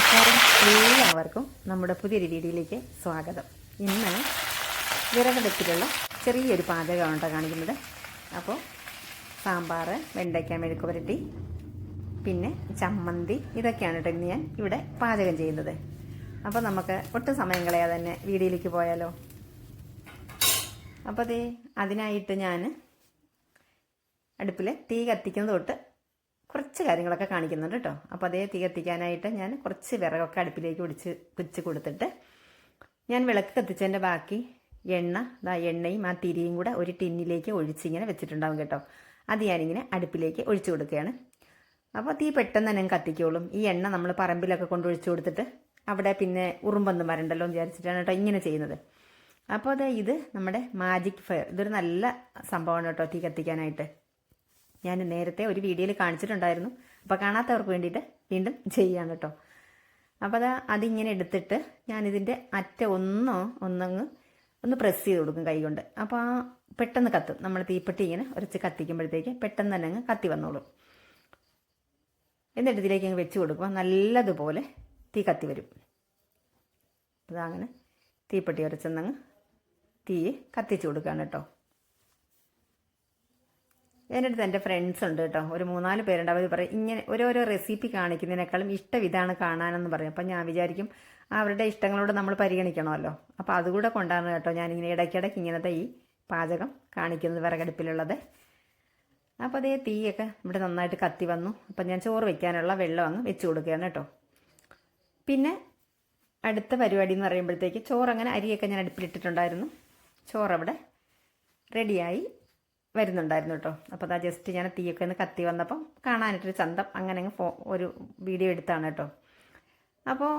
നമസ്കാരം, എല്ലാവർക്കും നമ്മുടെ പുതിയൊരു വീഡിയോയിലേക്ക് സ്വാഗതം. ഇന്ന് വിറകടുപ്പിലുള്ള ചെറിയൊരു പാചകമാണ് കാണിക്കുന്നത്. അപ്പോൾ സാമ്പാർ, വെണ്ടയ്ക്ക മെഴുക്ക് പുരട്ടി, പിന്നെ ചമ്മന്തി, ഇതൊക്കെയാണ് കേട്ടോ ഇന്ന് ഞാൻ ഇവിടെ പാചകം ചെയ്യുന്നത്. അപ്പോൾ നമുക്ക് ഒട്ടും സമയം കളയാതെ തന്നെ വീഡിയോയിലേക്ക് പോയാലോ. അപ്പോൾ അതിനായിട്ട് ഞാൻ അടുപ്പിൽ തീ കത്തിക്കുന്നത് തൊട്ട് കുറച്ച് കാര്യങ്ങളൊക്കെ കാണിക്കുന്നുണ്ട് കേട്ടോ. അപ്പോൾ തീ കത്തിക്കാനായിട്ട് ഞാൻ കുറച്ച് വിറകൊക്കെ അടുപ്പിലേക്ക് വെച്ച് കൊടുത്തിട്ട് ഞാൻ വിളക്ക് കത്തിച്ചതിൻ്റെ ബാക്കി എണ്ണയും ആ തിരിയും കൂടെ ഒരു ടിന്നിലേക്ക് ഒഴിച്ചിങ്ങനെ വെച്ചിട്ടുണ്ടാവും കേട്ടോ. അത് ഞാനിങ്ങനെ അടുപ്പിലേക്ക് ഒഴിച്ചു കൊടുക്കുകയാണ്. അപ്പോൾ തീ പെട്ടെന്ന് തന്നെ കത്തിക്കോളും. ഈ എണ്ണ നമ്മൾ പറമ്പിലൊക്കെ കൊണ്ടൊഴിച്ചു കൊടുത്തിട്ട് അവിടെ പിന്നെ ഉറുമ്പൊന്നും വരണ്ടല്ലോ എന്ന് വിചാരിച്ചിട്ടാണ് കേട്ടോ ഇങ്ങനെ ചെയ്യുന്നത്. അപ്പോൾ ഇത് നമ്മുടെ മാജിക് ഫയർ, ഇതൊരു നല്ല സംഭവമാണ് കേട്ടോ തീ കത്തിക്കാനായിട്ട്. ഞാൻ നേരത്തെ ഒരു വീഡിയോയിൽ കാണിച്ചിട്ടുണ്ടായിരുന്നു. അപ്പോൾ കാണാത്തവർക്ക് വേണ്ടിയിട്ട് വീണ്ടും ചെയ്യാണ് കേട്ടോ. അപ്പോൾ അതിങ്ങനെ എടുത്തിട്ട് ഞാനിതിൻ്റെ ഒന്ന് പ്രസ് ചെയ്ത് കൊടുക്കും കൈ കൊണ്ട്. അപ്പോൾ പെട്ടെന്ന് കത്തും. നമ്മൾ തീപ്പെട്ടി ഇങ്ങനെ ഉരച്ച് കത്തിക്കുമ്പോഴത്തേക്ക് പെട്ടെന്ന് തന്നെ അങ്ങ് കത്തി വന്നോളും. എന്നിട്ട് ഇതിലേക്ക് അങ്ങ് വെച്ച് കൊടുക്കുമ്പോൾ നല്ലതുപോലെ തീ കത്തി വരും. അപ്പോൾ അങ്ങനെ തീപ്പെട്ടി ഉരച്ചെന്നങ്ങ് തീ കത്തിച്ച് കൊടുക്കുകയാണ് കേട്ടോ. എൻ്റെ അടുത്ത് എൻ്റെ ഫ്രണ്ട്സ് ഉണ്ട് കേട്ടോ, ഒരു 3-4 പേരുണ്ട്. അവർ പറയും ഇങ്ങനെ ഓരോരോ റെസിപ്പി കാണിക്കുന്നതിനേക്കാളും ഇഷ്ടം ഇതാണ് കാണാനെന്ന് പറയും. അപ്പം ഞാൻ വിചാരിക്കും അവരുടെ ഇഷ്ടങ്ങളോട് നമ്മൾ പരിഗണിക്കണമല്ലോ. അപ്പോൾ അതുകൂടെ കൊണ്ടാണ് കേട്ടോ ഞാനിങ്ങനെ ഇടയ്ക്കിടയ്ക്ക് ഇങ്ങനത്തെ ഈ പാചകം കാണിക്കുന്നത്, വിറകടുപ്പിലുള്ളത്. അപ്പോൾ തീയൊക്കെ ഇവിടെ നന്നായിട്ട് കത്തി വന്നു. അപ്പം ഞാൻ ചോറ് വയ്ക്കാനുള്ള വെള്ളം അങ്ങ് വെച്ച് കൊടുക്കുകയാണ് കേട്ടോ. പിന്നെ അടുത്ത പരിപാടി എന്ന് പറയുമ്പോഴത്തേക്ക് ചോറങ്ങനെ അരിയൊക്കെ ഞാൻ അടുപ്പിലിട്ടിട്ടുണ്ടായിരുന്നു. ചോറവിടെ റെഡിയായി വരുന്നുണ്ടായിരുന്നു കേട്ടോ. അപ്പോൾ ജസ്റ്റ് ഞാൻ തീയൊക്കെ ഒന്ന് കത്തി വന്നപ്പം കാണാനായിട്ടൊരു ചന്തം, അങ്ങനെ ഒരു വീഡിയോ എടുത്താണ് കേട്ടോ. അപ്പോൾ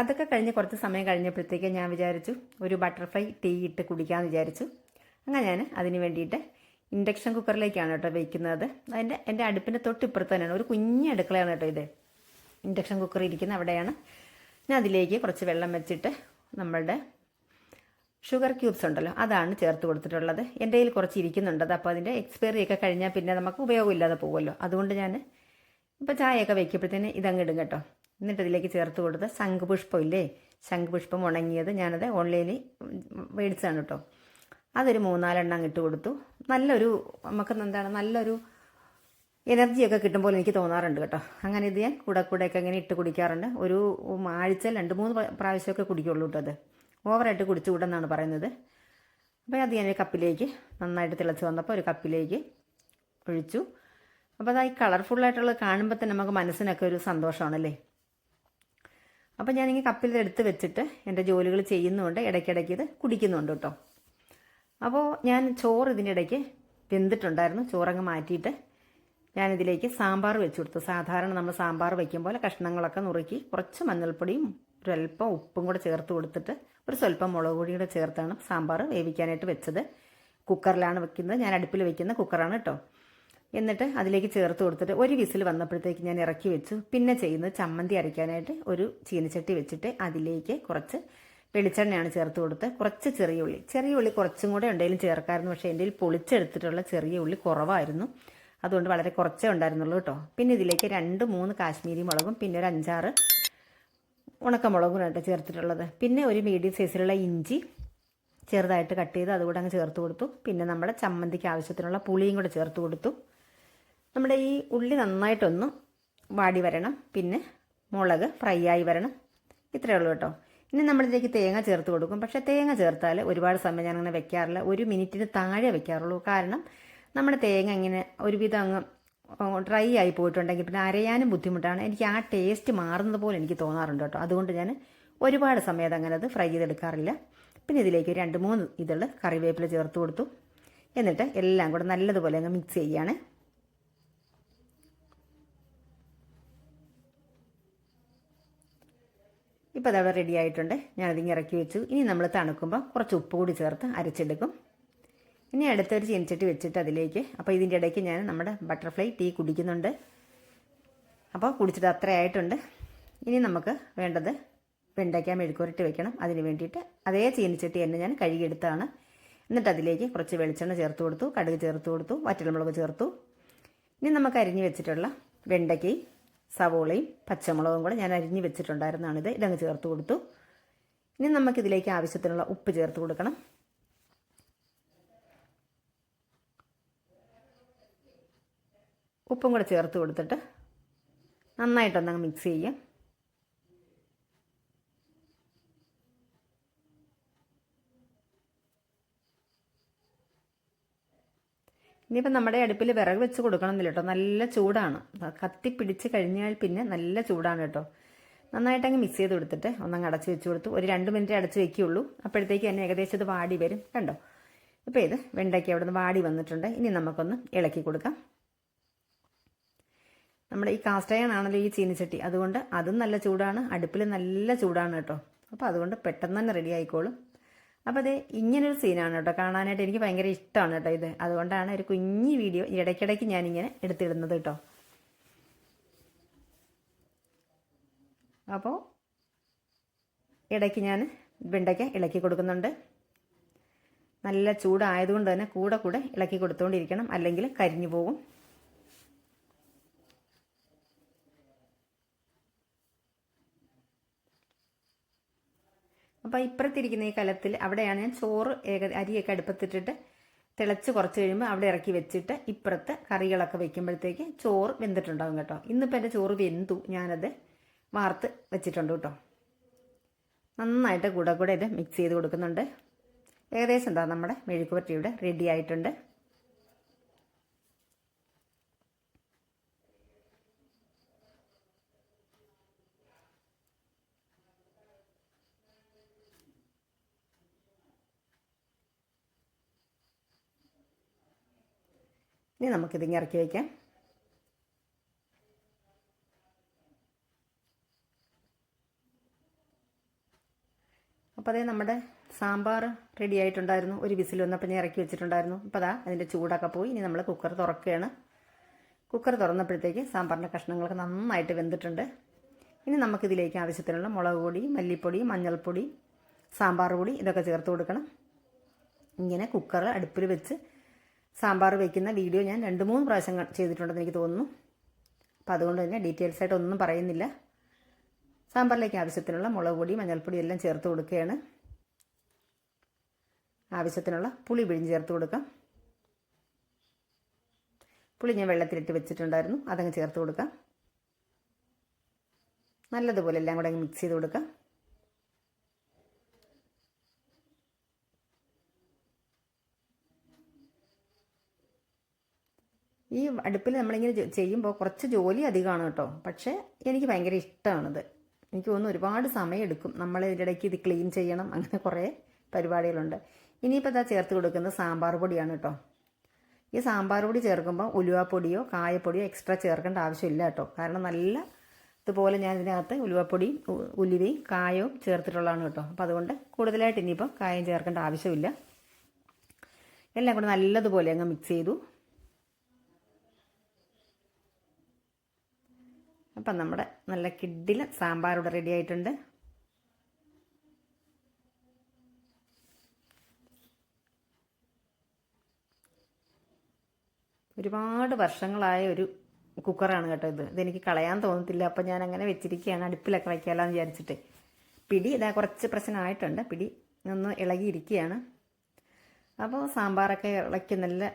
അതൊക്കെ കഴിഞ്ഞ് കുറച്ച് സമയം കഴിഞ്ഞപ്പോഴത്തേക്ക് ഞാൻ വിചാരിച്ചു ഒരു ബട്ടർഫ്ലൈ ടീ ഇട്ട് കുടിക്കാമെന്ന് വിചാരിച്ചു. അങ്ങനെ ഞാൻ അതിന് വേണ്ടിയിട്ട് ഇൻഡക്ഷൻ കുക്കറിലേക്കാണ് കേട്ടോ വയ്ക്കുന്നത്. എൻ്റെ അടുപ്പിൻ്റെ തൊട്ടിപ്പുറത്ത് തന്നെയാണ്, ഒരു കുഞ്ഞ് അടുക്കളയാണ് കേട്ടോ ഇത്. ഇൻഡക്ഷൻ കുക്കർ ഇരിക്കുന്ന അവിടെയാണ്. ഞാൻ അതിലേക്ക് കുറച്ച് വെള്ളം വെച്ചിട്ട് നമ്മളുടെ ഷുഗർ ക്യൂബ്സ് ഉണ്ടല്ലോ അതാണ് ചേർത്ത് കൊടുത്തിട്ടുള്ളത്. എൻ്റെ കയ്യിൽ കുറച്ച് ഇരിക്കുന്നുണ്ട്. അപ്പോൾ അതിൻ്റെ എക്സ്പയറി ഒക്കെ കഴിഞ്ഞാൽ പിന്നെ നമുക്ക് ഉപയോഗമില്ലാതെ പോകുമല്ലോ. അതുകൊണ്ട് ഞാൻ ഇപ്പോൾ ചായയൊക്കെ വയ്ക്കുമ്പോഴത്തേന് ഇതങ്ങിടും കേട്ടോ. എന്നിട്ട് ഇതിലേക്ക് ചേർത്ത് കൊടുത്ത് ശംഖുപുഷ്പം ഇല്ലേ, ശംഖുപുഷ്പം ഉണങ്ങിയത് ഞാനത് ഓൺലൈനിൽ മേടിച്ചതാണ് കേട്ടോ. അതൊരു 3-4 എണ്ണം ഇട്ട് കൊടുത്തു. നല്ലൊരു എനർജിയൊക്കെ കിട്ടുമ്പോൾ എനിക്ക് തോന്നാറുണ്ട് കേട്ടോ. അങ്ങനെ ഇത് ഞാൻ കൂടെയൊക്കെ ഇങ്ങനെ ഇട്ട് കുടിക്കാറുണ്ട്. ഒരു ആഴ്ച 2-3 പ്രാവശ്യമൊക്കെ കുടിക്കുള്ളൂ കേട്ടോ. അത് ഓവറായിട്ട് കുടിച്ചുകൂടെന്നാണ് പറയുന്നത്. അപ്പോൾ അത് ഞാൻ കപ്പിലേക്ക് നന്നായിട്ട് തിളച്ച് വന്നപ്പോൾ ഒരു കപ്പിലേക്ക് ഒഴിച്ചു. അപ്പോൾ ഈ കളർഫുള്ളായിട്ടുള്ളത് കാണുമ്പോൾ തന്നെ നമുക്ക് മനസ്സിനൊക്കെ ഒരു സന്തോഷമാണല്ലേ. അപ്പോൾ ഞാനിങ്ങനെ കപ്പിൽ എടുത്ത് വെച്ചിട്ട് എൻ്റെ ജോലികൾ ചെയ്യുന്നുണ്ട്, ഇടയ്ക്കിടയ്ക്ക് ഇത് കുടിക്കുന്നുണ്ട് കേട്ടോ. അപ്പോൾ ഞാൻ ചോറ് ഇതിൻ്റെ ഇടയ്ക്ക് വെന്തിട്ടുണ്ടായിരുന്നു. ചോറങ്ങ് മാറ്റിയിട്ട് ഞാനിതിലേക്ക് സാമ്പാർ വെച്ച് കൊടുത്തു. സാധാരണ നമ്മൾ സാമ്പാർ വയ്ക്കുമ്പോൾ കഷ്ണങ്ങളൊക്കെ നുറുക്കി കുറച്ച് മഞ്ഞൾപ്പൊടിയും ഒരല്പം ഉപ്പും കൂടെ ചേർത്ത് കൊടുത്തിട്ട് ഒരു സ്വല്പം മുളക് പൊടിയും കൂടെ ചേർത്താണ് സാമ്പാർ വേവിക്കാനായിട്ട് വെച്ചത്. കുക്കറിലാണ് വെക്കുന്നത്, ഞാൻ അടുപ്പിൽ വെക്കുന്ന കുക്കറാണ് കേട്ടോ. എന്നിട്ട് അതിലേക്ക് ചേർത്ത് കൊടുത്തിട്ട് ഒരു വിസിൽ വന്നപ്പോഴത്തേക്ക് ഞാൻ ഇറക്കി വെച്ചു. പിന്നെ ചെയ്യുന്നത് ചമ്മന്തി അരയ്ക്കാനായിട്ട് ഒരു ചീനച്ചട്ടി വെച്ചിട്ട് അതിലേക്ക് കുറച്ച് വെളിച്ചെണ്ണയാണ് ചേർത്ത് കൊടുത്ത്, കുറച്ച് ചെറിയ ഉള്ളി കുറച്ചും കൂടെ ഉണ്ടെങ്കിലും ചേർക്കാമായിരുന്നു. പക്ഷേ എൻ്റെ കയ്യിൽ പൊളിച്ചെടുത്തിട്ടുള്ള ചെറിയ ഉള്ളി കുറവായിരുന്നു, അതുകൊണ്ട് വളരെ കുറച്ചേ ഉണ്ടായിരുന്നുള്ളൂ കേട്ടോ. പിന്നെ ഇതിലേക്ക് 2-3 കാശ്മീരി മുളകും പിന്നെ ഒരു 5-6 ഉണക്കമുളകും ചേർത്തിട്ടുള്ളത്. പിന്നെ ഒരു മീഡിയം സൈസിലുള്ള ഇഞ്ചി ചെറുതായിട്ട് കട്ട് ചെയ്ത് അതുകൂടെ അങ്ങ് ചേർത്ത് കൊടുത്തു. പിന്നെ നമ്മുടെ ചമ്മന്തിക്ക് ആവശ്യത്തിനുള്ള പുളിയും കൂടെ ചേർത്ത് കൊടുത്തു. നമ്മുടെ ഈ ഉള്ളി നന്നായിട്ടൊന്ന് വാടി വരണം, പിന്നെ മുളക് ഫ്രൈ ആയി വരണം. ഇത്രയേ ഉള്ളൂ കേട്ടോ. ഇനി നമ്മളിതിലേക്ക് തേങ്ങ ചേർത്ത് കൊടുക്കും. പക്ഷേ തേങ്ങ ചേർത്താൽ ഒരുപാട് സമയം ഞാനങ്ങനെ വെക്കാറില്ല, 1 മിനിറ്റിന് താഴെ വെക്കാറുള്ളൂ. കാരണം നമ്മുടെ തേങ്ങ ഇങ്ങനെ ഒരുവിധം അങ്ങ് ഡ്രൈ ആയി പോയിട്ടുണ്ടെങ്കിൽ പിന്നെ അരയാനും ബുദ്ധിമുട്ടാണ്. എനിക്ക് ആ ടേസ്റ്റ് മാറുന്നത് പോലെ എനിക്ക് തോന്നാറുണ്ട് കേട്ടോ. അതുകൊണ്ട് ഞാൻ ഒരുപാട് സമയം അങ്ങനെ അത് ഫ്രൈ ചെയ്തെടുക്കാറില്ല. പിന്നെ ഇതിലേക്ക് 2-3 ഇതള് കറിവേപ്പില ചേർത്ത് കൊടുത്തു. എന്നിട്ട് എല്ലാം കൂടെ നല്ലതുപോലെ അങ്ങ് മിക്സ് ചെയ്യാണ്. ഇപ്പോൾ അതവിടെ റെഡി ആയിട്ടുണ്ട്. ഞാനതിങ്ങനെ ഇറക്കി വെച്ചു. ഇനി നമ്മൾ തണുക്കുമ്പോൾ കുറച്ച് ഉപ്പ് കൂടി ചേർത്ത് അരച്ചെടുക്കും. ഇനി അടുത്തൊരു ചീനച്ചട്ടി വെച്ചിട്ട് അതിലേക്ക്, അപ്പോൾ ഇതിൻ്റെ ഇടയ്ക്ക് ഞാൻ നമ്മുടെ ബട്ടർഫ്ലൈ ടീ കുടിക്കുന്നുണ്ട്. അപ്പോൾ കുടിച്ചിട്ട് അത്രയായിട്ടുണ്ട്. ഇനി നമുക്ക് വേണ്ടത് വെണ്ടയ്ക്ക മെഴുക്കുവരട്ടി വെക്കണം. അതിന് വേണ്ടിയിട്ട് അതേ ചീനച്ചട്ടി തന്നെ ഞാൻ കഴുകിയെടുത്താണ്. എന്നിട്ട് അതിലേക്ക് കുറച്ച് വെളിച്ചെണ്ണ ചേർത്ത് കൊടുത്തു, കടുക് ചേർത്ത് കൊടുത്തു, വറ്റൽമുളക് ചേർത്തു. ഇനി നമുക്ക് അരിഞ്ഞ് വെച്ചിട്ടുള്ള വെണ്ടയ്ക്കയും സവോളയും പച്ചമുളകും കൂടെ ഞാൻ അരിഞ്ഞ് വെച്ചിട്ടുണ്ടായിരുന്നതാണിത്. ഇതങ്ങ് ചേർത്ത് കൊടുത്തു. ഇനി നമുക്കിതിലേക്ക് ആവശ്യത്തിനുള്ള ഉപ്പ് ചേർത്ത് കൊടുക്കണം. ഉപ്പും കൂടെ ചേർത്ത് കൊടുത്തിട്ട് നന്നായിട്ടൊന്നങ്ങ് മിക്സ് ചെയ്യാം. ഇനിയിപ്പോൾ നമ്മുടെ അടുപ്പിൽ വിറക് വെച്ച് കൊടുക്കണമെന്നില്ല കേട്ടോ, നല്ല ചൂടാണ്. കത്തിപ്പിടിച്ച് കഴിഞ്ഞാൽ പിന്നെ നല്ല ചൂടാണ് കേട്ടോ. നന്നായിട്ടങ്ങ് മിക്സ് ചെയ്ത് കൊടുത്തിട്ട് ഒന്നങ്ങ് അടച്ച് വെച്ച് കൊടുത്തു. ഒരു 2 മിനിറ്റ് അടച്ച് വെക്കുകയുള്ളൂ. അപ്പോഴത്തേക്ക് തന്നെ ഏകദേശം ഇത് വാടി വരും കണ്ടോ. ഇപ്പോൾ ഇത് വെണ്ടയ്ക്ക അവിടെ നിന്ന് വാടി വന്നിട്ടുണ്ട്. ഇനി നമുക്കൊന്ന് ഇളക്കി കൊടുക്കാം. നമ്മുടെ ഈ കാസ്റ്റ് അയൺ ആണല്ലോ ഈ ചീനിച്ചട്ടി, അതുകൊണ്ട് അതും നല്ല ചൂടാണ്, അടുപ്പിൽ നല്ല ചൂടാണ് കേട്ടോ. അപ്പോൾ അതുകൊണ്ട് പെട്ടെന്ന് തന്നെ റെഡി ആയിക്കോളും. അപ്പോൾ അത് ഇങ്ങനൊരു സീനാണ് കേട്ടോ, കാണാനായിട്ട് എനിക്ക് ഭയങ്കര ഇഷ്ടമാണ് കേട്ടോ ഇത്. അതുകൊണ്ടാണ് ഒരു കുഞ്ഞി വീഡിയോ ഇടയ്ക്കിടയ്ക്ക് ഞാനിങ്ങനെ എടുത്തിടുന്നത് കേട്ടോ. അപ്പോൾ ഇടയ്ക്ക് ഞാൻ വെണ്ടയ്ക്ക ഇളക്കി കൊടുക്കുന്നുണ്ട്. നല്ല ചൂടായതുകൊണ്ട് തന്നെ കൂടെ ഇളക്കി കൊടുത്തുകൊണ്ടിരിക്കണം, അല്ലെങ്കിൽ കരിഞ്ഞു പോകും. അപ്പോൾ ഇപ്പുറത്തിരിക്കുന്ന ഈ കലത്തിൽ അവിടെയാണ് ഞാൻ ചോറ് അരിയൊക്കെ അടുപ്പത്തിട്ടിട്ട് തിളച്ച് കുറച്ച് കഴിയുമ്പോൾ അവിടെ ഇറക്കി വെച്ചിട്ട് ഇപ്പുറത്ത് കറികളൊക്കെ വെക്കുമ്പോഴത്തേക്ക് ചോറ് വെന്തിട്ടുണ്ടാകും കേട്ടോ. ഇന്നിപ്പോൾ എൻ്റെ ചോറ് വെന്തു, ഞാനത് വാർത്ത് വെച്ചിട്ടുണ്ട് കേട്ടോ. നന്നായിട്ട് കൂടെ ഇത് മിക്സ് ചെയ്ത് കൊടുക്കുന്നുണ്ട്. ഏകദേശം എന്താ നമ്മുടെ മെഴുക്കുവരട്ടി ഇവിടെ റെഡി ആയിട്ടുണ്ട്. ഇനി നമുക്കിതിങ്ങനെ ഇറക്കി വയ്ക്കാം. അപ്പോൾ അതേ നമ്മുടെ സാമ്പാർ റെഡി ആയിട്ടുണ്ടായിരുന്നു. ഒരു വിസിൽ വന്നപ്പോൾ ഞാൻ ഇറക്കി വെച്ചിട്ടുണ്ടായിരുന്നു. അപ്പോൾ അതാ അതിൻ്റെ ചൂടൊക്കെ പോയി. ഇനി നമ്മൾ കുക്കർ തുറക്കുകയാണ്. കുക്കർ തുറന്നപ്പോഴത്തേക്ക് സാമ്പാറിൻ്റെ കഷ്ണങ്ങളൊക്കെ നന്നായിട്ട് വെന്തിട്ടുണ്ട്. ഇനി നമുക്കിതിലേക്ക് ആവശ്യത്തിനുള്ള മുളക് പൊടി, മല്ലിപ്പൊടി, മഞ്ഞൾപ്പൊടി, സാമ്പാർ പൊടി ഇതൊക്കെ ചേർത്ത് കൊടുക്കണം. ഇങ്ങനെ കുക്കർ അടുപ്പിൽ വെച്ച് സാമ്പാർ വയ്ക്കുന്ന വീഡിയോ ഞാൻ 2-3 പ്രാവശ്യം ചെയ്തിട്ടുണ്ടെന്ന് എനിക്ക് തോന്നുന്നു. അപ്പോൾ അതുകൊണ്ട് തന്നെ ഡീറ്റെയിൽസ് ആയിട്ട് ഒന്നും പറയുന്നില്ല. സാമ്പാറിലേക്ക് ആവശ്യത്തിനുള്ള മുളക് പൊടി, മഞ്ഞൾപ്പൊടി എല്ലാം ചേർത്ത് കൊടുക്കുകയാണ്. ആവശ്യത്തിനുള്ള പുളി പിഴിഞ്ഞ് ചേർത്ത് കൊടുക്കാം. പുളി ഞാൻ വെള്ളത്തിലിട്ട് വെച്ചിട്ടുണ്ടായിരുന്നു, അതങ്ങ് ചേർത്ത് കൊടുക്കാം. നല്ലതുപോലെ എല്ലാം കൂടെ അങ്ങ് മിക്സ് ചെയ്ത് കൊടുക്കാം. ഈ അടുപ്പിൽ നമ്മളിങ്ങനെ ചെയ്യുമ്പോൾ കുറച്ച് ജോലി അധികമാണ് കേട്ടോ. പക്ഷേ എനിക്ക് ഭയങ്കര ഇഷ്ടമാണിത്. എനിക്ക് തോന്നുന്നു ഒരുപാട് സമയമെടുക്കും. നമ്മൾ ഇതിൻ്റെ ഇടയ്ക്ക് ഇത് ക്ലീൻ ചെയ്യണം, അങ്ങനെ കുറേ പരിപാടികളുണ്ട്. ഇനിയിപ്പോൾ ഇതാ ചേർത്ത് കൊടുക്കുന്നത് സാമ്പാർ പൊടിയാണ് കേട്ടോ. ഈ സാമ്പാർ പൊടി ചേർക്കുമ്പോൾ ഉലുവാപ്പൊടിയോ കായപ്പൊടിയോ എക്സ്ട്രാ ചേർക്കേണ്ട ആവശ്യമില്ല കേട്ടോ. കാരണം നല്ല ഇതുപോലെ ഞാൻ ഇതിനകത്ത് ഉലുവാപ്പൊടിയും ഉലുവയും കായവും ചേർത്തിട്ടുള്ളതാണ് കേട്ടോ. അപ്പോൾ അതുകൊണ്ട് കൂടുതലായിട്ട് ഇനിയിപ്പോൾ കായം ചേർക്കേണ്ട ആവശ്യമില്ല. എല്ലാം കൂടെ നല്ലതുപോലെ അങ്ങ് മിക്സ് ചെയ്തു. അപ്പം നമ്മുടെ നല്ല കിഡില് സാമ്പാർ ഇവിടെ റെഡി ആയിട്ടുണ്ട്. ഒരുപാട് വർഷങ്ങളായ ഒരു കുക്കറാണ് കേട്ടോ ഇത്. ഇതെനിക്ക് കളയാൻ തോന്നത്തില്ല. അപ്പം ഞാൻ അങ്ങനെ വെച്ചിരിക്കുകയാണ്, അടുപ്പിലൊക്കെ വയ്ക്കാമെന്ന് വിചാരിച്ചിട്ട്. പിടി ഇതാ കുറച്ച് പ്രശ്നമായിട്ടുണ്ട്, പിടി ഒന്ന് ഇളകിയിരിക്കുകയാണ്. അപ്പോൾ സാമ്പാറൊക്കെ ഇളക്കി നല്ല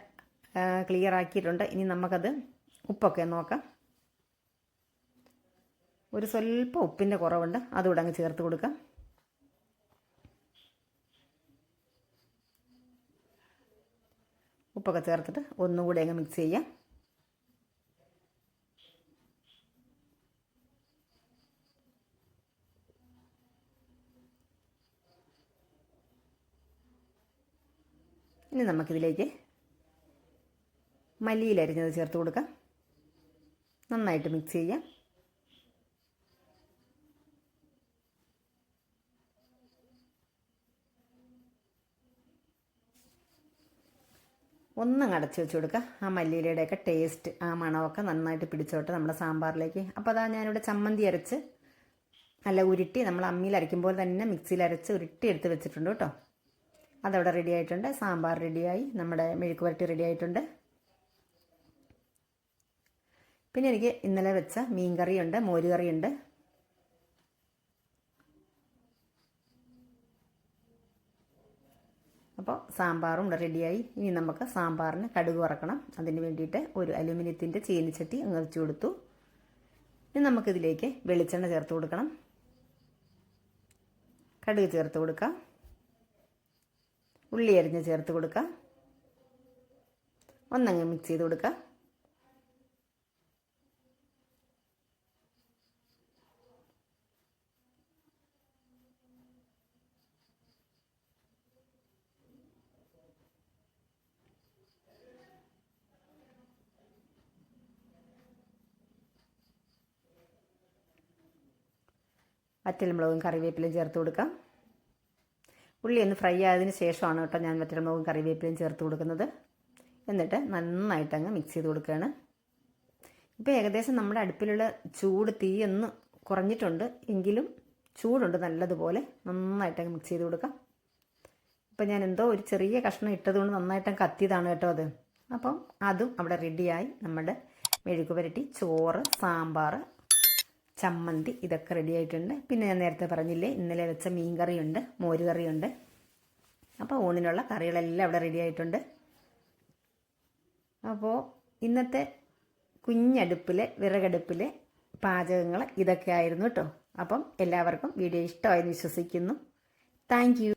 ക്ലിയർ ആക്കിയിട്ടുണ്ട്. ഇനി നമുക്കത് ഉപ്പൊക്കെ നോക്കാം. ഒരു സ്വല്പം ഉപ്പിൻ്റെ കുറവുണ്ട്, അതുകൂടെ അങ്ങ് ചേർത്ത് കൊടുക്കാം. ഉപ്പൊക്കെ ചേർത്തിട്ട് ഒന്നുകൂടെ അങ്ങ് മിക്സ് ചെയ്യാം. ഇനി നമുക്കിതിലേക്ക് മല്ലിയിലരിഞ്ഞത് ചേർത്ത് കൊടുക്കാം. നന്നായിട്ട് മിക്സ് ചെയ്യാം. ഒന്നങ്ങ് അടച്ച് വെച്ച് കൊടുക്കുക. ആ മല്ലിയിലയുടെയൊക്കെ ടേസ്റ്റ്, ആ മണമൊക്കെ നന്നായിട്ട് പിടിച്ചോട്ടെ നമ്മുടെ സാമ്പാറിലേക്ക്. അപ്പോൾ അതാ ഞാനിവിടെ ചമ്മന്തി അരച്ച് നല്ല ഉരുട്ടി, നമ്മൾ അമ്മിയിൽ അരയ്ക്കുമ്പോൾ തന്നെ മിക്സിയിൽ അരച്ച് ഉരുട്ടി എടുത്ത് വെച്ചിട്ടുണ്ട് കേട്ടോ. അതവിടെ റെഡി ആയിട്ടുണ്ട്. സാമ്പാർ റെഡിയായി, നമ്മുടെ മെഴുക്ക് പുരട്ടി റെഡി ആയിട്ടുണ്ട്. പിന്നെ എനിക്ക് ഇന്നലെ വെച്ച മീൻ കറിയുണ്ട്, മോരുകറിയുണ്ട്. അപ്പോൾ സാമ്പാറും ഇവിടെ റെഡിയായി. ഇനി നമുക്ക് സാമ്പാറിന് കടുക് വറക്കണം. അതിന് വേണ്ടിയിട്ട് ഒരു അലുമിനിയത്തിൻ്റെ ചീനിച്ചട്ടി അങ്ങ് വെച്ച് കൊടുത്തു. ഇനി നമുക്കിതിലേക്ക് വെളിച്ചെണ്ണ ചേർത്ത് കൊടുക്കണം. കടുക് ചേർത്ത് കൊടുക്കാം. ഉള്ളി അരിഞ്ഞ് ചേർത്ത് കൊടുക്കാം. ഒന്നങ്ങ് മിക്സ് ചെയ്ത് കൊടുക്കാം. വറ്റൽമുളകും കറിവേപ്പിലയും ചേർത്ത് കൊടുക്കാം. ഉള്ളി ഒന്ന് ഫ്രൈ ആയതിന് ശേഷമാണ് കേട്ടോ ഞാൻ വറ്റൽമുളകും കറിവേപ്പിലയും ചേർത്ത് കൊടുക്കുന്നത്. എന്നിട്ട് നന്നായിട്ടങ്ങ് മിക്സ് ചെയ്ത് കൊടുക്കുകയാണ്. ഇപ്പോൾ ഏകദേശം നമ്മുടെ അടുപ്പിലുള്ള ചൂട് തീയൊന്ന് കുറഞ്ഞിട്ടുണ്ട്, എങ്കിലും ചൂടുണ്ട് നല്ലതുപോലെ. നന്നായിട്ടങ്ങ് മിക്സ് ചെയ്ത് കൊടുക്കാം. ഇപ്പം ഞാൻ എന്തോ ഒരു ചെറിയ കഷ്ണം ഇട്ടതുകൊണ്ട് നന്നായിട്ടങ്ങ് കത്തിയതാണ് കേട്ടോ അത്. അപ്പം അതും അവിടെ റെഡിയായി. നമ്മുടെ മെഴുക്ക് പുരട്ടി, ചോറ്, സാമ്പാർ, ചമ്മന്തി ഇതൊക്കെ റെഡി ആയിട്ടുണ്ട്. പിന്നെ ഞാൻ നേരത്തെ പറഞ്ഞില്ലേ, ഇന്നലെ വെച്ച മീൻ കറിയുണ്ട്, മോര് കറിയുണ്ട്. അപ്പോൾ ഊണിനുള്ള കറികളെല്ലാം അവിടെ റെഡി ആയിട്ടുണ്ട്. അപ്പോൾ ഇന്നത്തെ കുഞ്ഞടുപ്പിലെ വിറകടുപ്പിലെ പാചകങ്ങൾ ഇതൊക്കെ ആയിരുന്നു കേട്ടോ. അപ്പം എല്ലാവർക്കും വീഡിയോ ഇഷ്ടമായെന്ന് വിശ്വസിക്കുന്നു. Thank you.